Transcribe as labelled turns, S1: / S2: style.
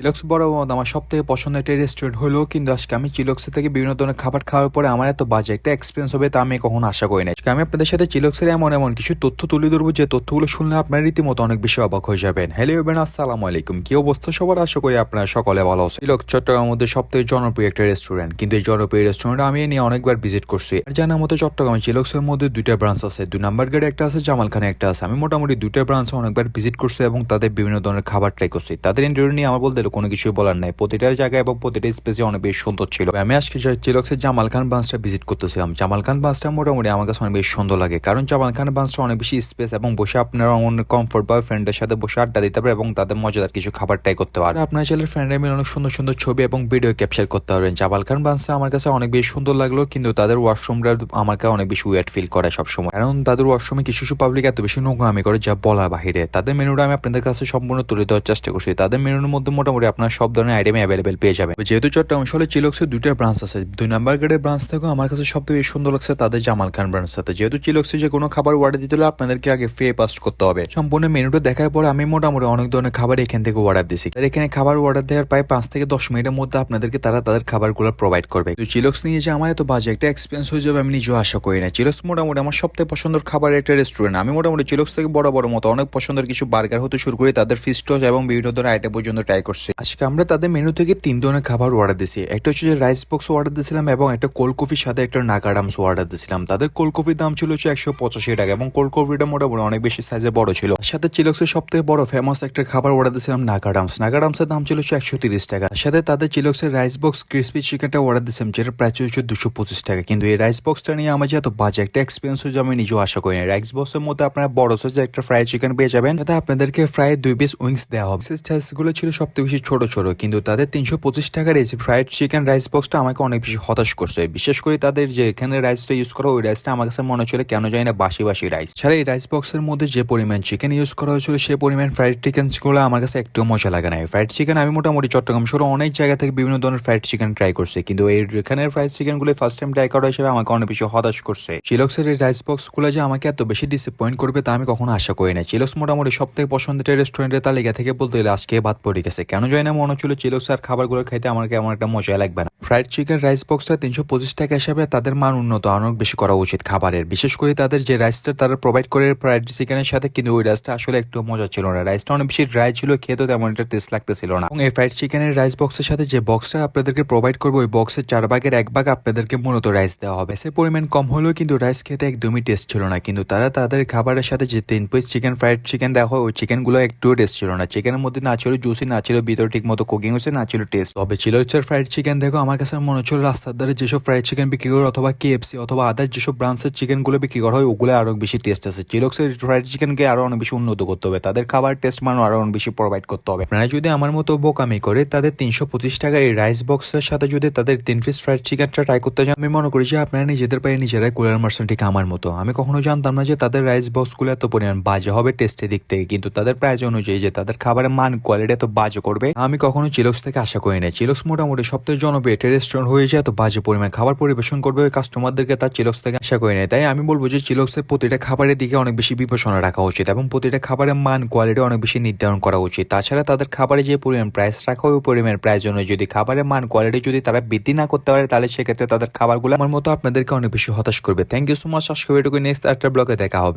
S1: Chillox বরাবর আমার সবথেকে পছন্দের একটা রেস্টুরেন্ট হলো, কিন্তু আজকে আমি চিলক্সের থেকে বিভিন্ন ধরনের খাবার খাওয়ার পরে আমার এত বাজে একটা এক্সপিরিয়েন্স হবে তা আমি কখনো আশা করি না। আজকে আমি আপনাদের সাথে চিলক্সের এমন এমন কিছু তথ্য তুলে ধরবো যে তথ্যগুলো শুনলে আপনার রীতিমতো অনেক বেশি অবাক হয়ে যাবেন। হ্যালো এভরিওয়ান, আসসালামু আলাইকুম। কি অবস্থা সবার? আশা করি আপনারা সকলে ভালো আছেন। চিলক্স চট্টগ্রামের মধ্যে সবথেকে জনপ্রিয় একটা রেস্টুরেন্ট, কিন্তু এই জনপ্রিয় রেস্টুরেন্ট আমি নিয়ে অনেকবার ভিজিট করছি। আর জানার মতো চট্টগ্রামে চিলক্সের মধ্যে দুইটা ব্রাঞ্চ আছে, 2 নাম্বার গেটে একটা আছে, জামালখানে একটা আছে। আমি মোটামুটি দুইটা ব্রাঞ্চে অনেকবার ভিজিট করছি এবং তাদের বিভিন্ন ধরনের খাবার ট্রাই করছি। তাদের ইন্টারভিউ নিয়ে আমার বলতে কোনো কিছু বলার নাই, প্রতিটার জায়গায় এবং প্রতিটা স্পেসে অনেক বেশি সুন্দর ছিল। আমি আজকে চিলক্সের জামাল খান ব্রাঞ্চটা ভিজিট করতেছিলাম। জামাল খান ব্রাঞ্চটা মোটামুটি আমার কাছে অনেক বেশি সুন্দর লাগে, কারণ জামাল খান ব্রাঞ্চটা অনেক বেশি স্পেস এবং বসে আপনারা অনেক কমফোর্ট বা ফ্রেন্ডের সাথে বসে আড্ডা দিতে পারে এবং তাদের মজাদার কিছু খাবার ট্রাই করতে পারে। আপনার ছেলের ফ্রেন্ডরা মিলে অনেক সুন্দর সুন্দর ছবি এবং ভিডিও ক্যাপচার করতে পারবেন। জামাল খান ব্রাঞ্চটা আমার কাছে অনেক বেশি সুন্দর লাগলো, কিন্তু তাদের ওয়াশরুমটা আমার কাছে অনেক বেশি ওয়েট ফিল করে সবসময়, কারণ তাদের ওয়াশরুমে কিছু কিছু পাবলিক এত বেশি নোংরামি করে যা বলার বাহিরে। তাদের মেনুটা আমি আপনাদের কাছে সম্পূর্ণ তুলে দেওয়ার চেষ্টা করছি। তাদের মেনুর মধ্যে মোটামুটি আপনার সব ধরনের আইটেম অ্যাভেলেবেল পেয়ে যাবে। যেহেতু চট্টগ্রাম শহরে চিলক্সের দুইটা ব্রাঞ্চ আছে, 2 নাম্বার গেটের ব্রাঞ্চ থেকেও আমার কাছে সবথেকে সুন্দর লাগছে তাদের জামাল খান ব্রাঞ্চ সাথে। যেহেতু চিলক্সে যে কোনো খাবার অর্ডার দিতে হলে আপনাদেরকে আগে ফ্রি পাস করতে হবে। সম্পূর্ণ মেনুটা দেখার পরে আমি মোটামুটি অনেক ধরনের খাবার এখান থেকে অর্ডার দিছি। আর এখানে খাবার অর্ডার দেওয়ার প্রায় 5 থেকে 10 মিনিটের মধ্যে আপনাদেরকে তারা তাদের খাবারগুলো প্রোভাইড করবে। তো চিলক্স নিয়ে যে আমার এত বাজে একটা এক্সপিরিয়েন্স হয়ে যাবে আমি নিজেও আশা করি না। চিলক্স মোটামুটি আমার সবথেকে পছন্দের খাবার একটা রেস্টুরেন্ট। আমি মোটামুটি চিলক্স থেকে বড় বড় মতো অনেক পছন্দের কিছু বার্গার হতে শুরু করে তাদের ফিশ টোস্ট এবং বিভিন্ন ধরনের আইটেম পর্যন্ত ট্রাই করছি। আজকে আমরা তাদের মেনু থেকে 3 ধরনের খাবার অর্ডার দিছি। একটা হচ্ছে যে রাইস বক্স অর্ডার দিয়েছিলাম এবং একটা কোল্ড কফির সাথে একটা নাগাডামস অর্ডার দিয়েছিলাম। তাদের কোল্ড কফির দাম ছিল হচ্ছে 185 টাকা এবং কোল্ড কফিটা মোটামুটি অনেক বেশি সাইজে বড় ছিল। সাথে চিলক্সের সবথেকে বড় ফেমাস একটা খাবার অর্ডার দিয়েছিলাম নাগাডামস। নাগাডামসের দাম ছিল হচ্ছে 130 টাকা। সাথে তাদের চিলক্সের রাইস বক্স ক্রিসপি চিকেনটা অর্ডার দিয়েছিলাম, যেটা প্রাইস হচ্ছে 225 টাকা। কিন্তু এই রাইস বক্সটা নিয়ে আমার যে এত বাজে একটা এক্সপিরিয়েন্স হয়েছে আমি নিজেও আশা করি না। রাইস বক্সের মধ্যে আপনারা বড় সাইজের একটা ফ্রাইড চিকেন পেয়ে যাবেন, সাথে আপনাদেরকে ফ্রাই 2 পিস উইংস দেওয়া হবে। সাইজগুলো ছিল সবথেকে বেশি ছোট ছোট, কিন্তু তাদের 325 টাকার এই ফ্রাইড চিকেন রাইস বক্সটা আমাকে অনেক বেশি হতাশ করছে। বিশেষ করে তাদের যে এখানে রাইসটা ইউজ করা, ওই রাইসটা আমার কাছে মনে হচ্ছিল কেন জানি না বাসি বাসি রাইস। ছাড়া এই রাইস বক্সের মধ্যে যে পরিমাণ চিকেন ইউজ করা হয়েছিল সে পরিমাণ ফ্রাইড চিকেন গুলো আমার কাছে একটু মজা লাগে না। ফ্রাইড চিকেন আমি মোটামুটি চট্টগ্রাম শহরে অনেক জায়গা থেকে বিভিন্ন ধরনের ফ্রাইড চিকেন ট্রাই করছি, কিন্তু এখানের ফ্রাইড চিকেন গুলো ফার্স্ট টাইম ট্রাই করা হিসেবে আমাকে অনেক বেশি হতাশ করছে। চিলক্সের এই রাইস বক্স গুলো যে আমাকে এত বেশি ডিসঅ্যাপয়েন্ট করবে তা আমি কখনো আশা করি না। চিলক্স মোটামুটি সব থেকে পছন্দের রেস্টুরেন্টের তালিকা থেকে বলতে গেলে আজকে বাদ পড়ে গেছে। কেন জানি না মনে হচ্ছিল চিলক্স আর খাবারগুলো খাইতে আমার কেমন একটা মজা লাগবে না। ফ্রাইড চিকেন রাইস বক্সটা 325 টাকা হিসাবে তাদের মান উন্নত অনেক বেশি করা উচিত খাবারের। বিশেষ করে তাদের যে রাইসটা তারা প্রোভাইড করে ফ্রাইড চিকেনের সাথে, কিন্তু ওই রাইসটা আসলে একটু মজা ছিল না। রাইসটা অনেক বেশি ড্রাই ছিল, খেতে তেমন একটা টেস্ট লাগতেছিল না। এবং এই ফ্রাইড চিকেনের রাইস বক্সের সাথে যে বক্সটা আপনাদেরকে প্রোভাইড করবে ওই বক্সের 4 ভাগের 1 ভাগ আপনাদেরকে মূলত রাইস দেওয়া হবে। সে পরিমাণ কম হলেও কিন্তু রাইস খেতে একদমই টেস্ট ছিল না। কিন্তু তারা তাদের খাবারের সাথে যে 3 পিস চিকেন ফ্রাইড চিকেন দেওয়া হয় ওই চিকেন গুলো একটুও টেস্ট ছিল না। চিকেনের মধ্যে না ছিল জুসি, না ছিল ভিতরে ঠিক মতো কুকিং হয়েছে, না ছিল টেস্ট। তবে চিলক্সের ফ্রাইড চিকেন দেখো আমার কাছে মনে হচ্ছিল রাস্তার ধারে যেসব ফ্রাইড চিকেন বিক্রি করে অথবা KFC অথবা আদার যেসব ব্রাঞ্চের চিকেন গুলো বিক্রি করা হয় ওগুলো আরো বেশি টেস্ট আছে। চিলক্সের ফ্রাইড চিকেনকে আরো অনেক বেশি উন্নত করতে হবে, তাদের খাবার টেস্ট মান আরো অনেক বেশি প্রোভাইড করতে হবে। আপনারা যদি আমার মতো বোকামি করে তাদের 325 টাকা এই রাইস বক্সের সাথে যদি তাদের 3 পিস ফ্রাইড চিকেনটা ট্রাই করতে চান, আমি মনে করি যে আপনারা নিজেদের পায়ে নিজেরাই কুলার মারছেন ঠিক আমার মতো। আমি কখনো জানতাম না যে তাদের রাইস বক্স গুলো এত পরিমাণ বাজে হবে টেস্টের দিক থেকে, কিন্তু তাদের প্রাইস অনুযায়ী যে তাদের খাবারের মান কোয়ালিটি এত বাজে করবে আমি কখনো চিলক্স থেকে আশা করি না। চিলক্স মোটামুটি সবথেকে জনপ্রিয় একটা রেস্টুরেন্ট হয়েছে, এত বাজে পরিমাণ খাবার পরিবেশন করবে ওই কাস্টমারদেরকে তার চিলক্স থেকে আশা করি না। তাই আমি বলবো যে চিলক্সের প্রতিটা খাবারের দিকে অনেক বেশি বিবেচনা রাখা উচিত এবং প্রতিটা খাবারের মান কোয়ালিটি অনেক বেশি নির্ধারণ করা উচিত। তাছাড়া তাদের খাবারে যে পরিমাণ প্রাইস রাখা ওই পরিমাণ প্রাইস জন্য যদি খাবারের মান কোয়ালিটি যদি তারা বৃদ্ধি না করতে পারে তাহলে সেক্ষেত্রে তাদের খাবারগুলো আমার মতো আপনাদেরকে অনেক বেশি হতাশ করবে। Thank you so much. আজকে এটুকু, নেক্সট একটা ব্লগে দেখা হবে।